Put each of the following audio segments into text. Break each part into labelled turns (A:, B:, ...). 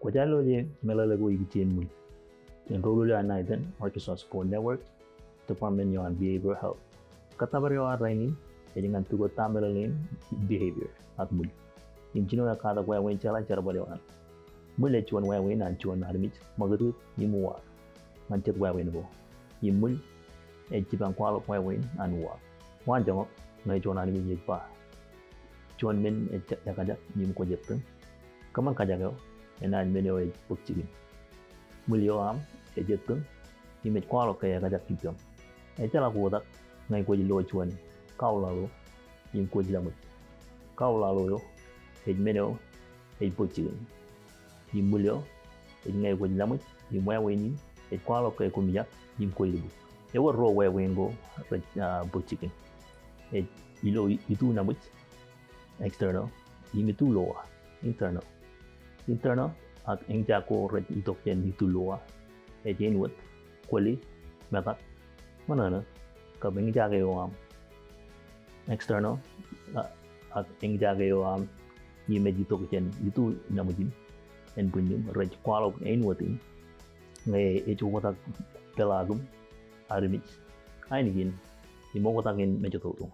A: Wajalo je Melele go ikijen mwil. Enroll United Arkansas Sport Network, Department yon Behavioral Health. Katabar yo rein dengan tugo Melele behavior at mwil. Imchino ya kada waween jela charbale wan. Mwil chuan waween and chuan armej magadu yimuwa. Manchet waween bo. Yimul jiban kwalo waween and wa. Wan jango ngai chuan armej yitpa. Chuan men yakada yim ko jepten. Kaman kajago enan meno e pukchigin. Mulio am e jetun imet kwalo kaya kajak tipyam. E chala ko dak ngai ko jilo chuan kaulalo yim ko jilamut. Kaulalo yo e meno e pukchigin. Yim mulio e ngai ko jilamut yim waween e kwalo kaya kumiyak yim ko jibu. E war ro waween go pukchigin. E ilo itu namut external yim itu loa internal. Internal at engja ko red itokjen ditulua e jenwet kwali makat manana ka engja ke am external at engja ke am yime ditokjen itu namujin en punyum red kwalo enwatin nge e chukota pelagum armej ainigin imokotak en mejototo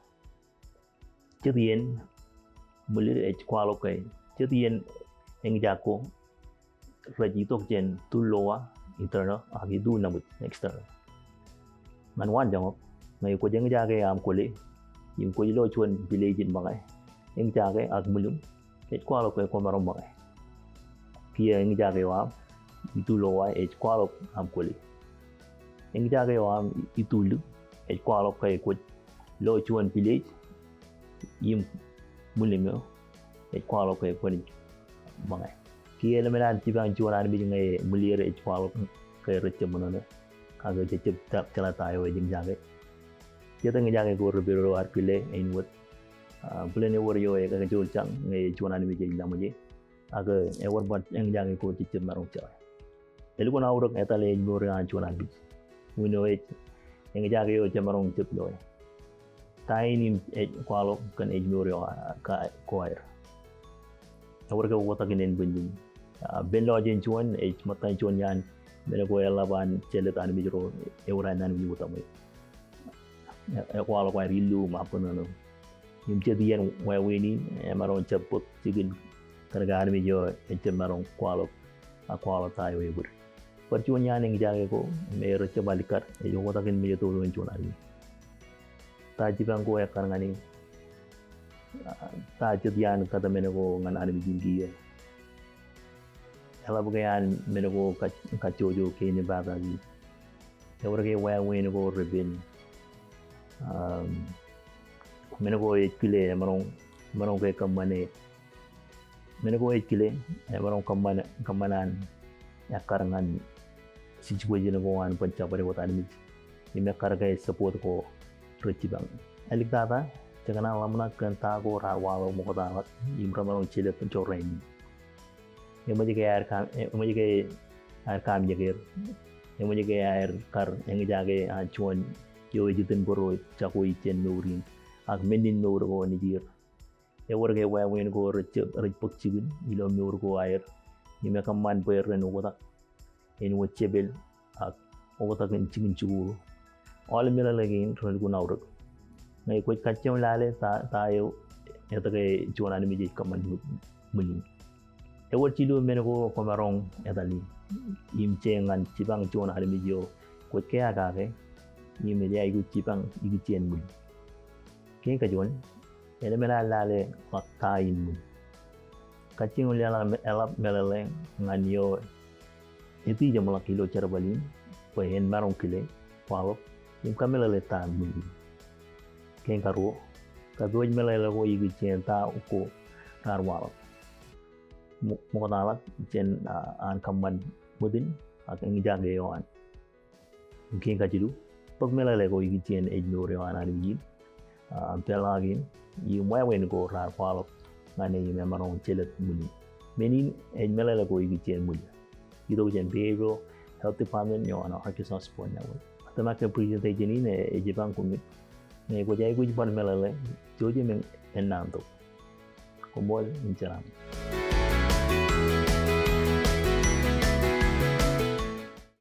A: chetien mulir e kwalo ke chetien engja ko rejitok jen tu loa internal agi du namut external man wan jangop ngai ko jeng jage am kole yim ko lo chuan village bangai eng jage ag mulum et kwalo ko marom bangai kia eng jage wa itu loa et kwalo am kole eng jage wa itu lu et kwalo ko lo chuan village yim mulimo et kwalo ko bangai kia lemelan jiban chuan armej ngai mulir e kwalo ke recem monone kaga cecep tap chala tayo e jing jage kia tang jage ko rebero ar pile einwot bulene wor yo e kaga jol chang ngai chuan armej jing lamoje aga e wor bat eng jage ko cecep marong cha elu ko nawrok etale ngor an chuan armej wino e eng jage yo chamarong cep loy taini e kwalo kan e ngor yo ka koir awar ka wata kinen bunjin ben lojin chuan e matai chuan yan mena ko elaban chelet an mijro euran nan wi wata mai e kwalo kwa rilu ma ponono yim chedian waween e maron chapot sigin karga an mijo e chemaron kwalo a kwalo tayo e bur par chuan yan ngi jage ko me ro chabalikar e yo wata kin mijo to ron chuan ari ta jiban ko e karngani ta chedian kata mena ko ngan an mijingi ela bukan menego kacojo ke ni bagagi ewrege waween go rebin menego ekile marong ke kamane menego ekile marong kamanan yakarangan situation go an pancha bare wata ni me karga support ko recibang alik data jangan alamna kan ta go rawa mo ko dawat imra marong chile pancho rein yang menjaga air kam jaga yang menjaga air kar yang jaga acuan yo jiten boro cakoi chen nurin ak menin nur go nijir e warga waween go recep recpok cigin ilo nur go air ni me kaman ber ren wota en wo cebel ak wota kan cigin cigu all mila lagi ren go nawruk ngai ko kacem lale ta yo eta ke jualan mi je kaman mulin ewar cilu menego komarong etali im cengan cibang cuan hari mijo kuat kaya kage ni media igu cibang igu cien mul keng kajuan ele melale waktain mul kacing uliala elap melele nganyo itu jam kilo cerbalin pehen marong kile palo im kamelele tan mul keng karu kaduaj melele ko igu cien ta uko karwal mo nalak jen an kaman mudin ak ngi jage yo an mungkin kajidu pag melele ko ikijen ignore yo an ani pelagin yi waween ko rar palo ngane yi memarong chelet muni menin melele ko ikijen muni ito jen behavioral health department yo an Arkansas Sport Network atama ke presentation ini jiban kumit ne ko jay ko jiban melele joje men enanto ko mol injaram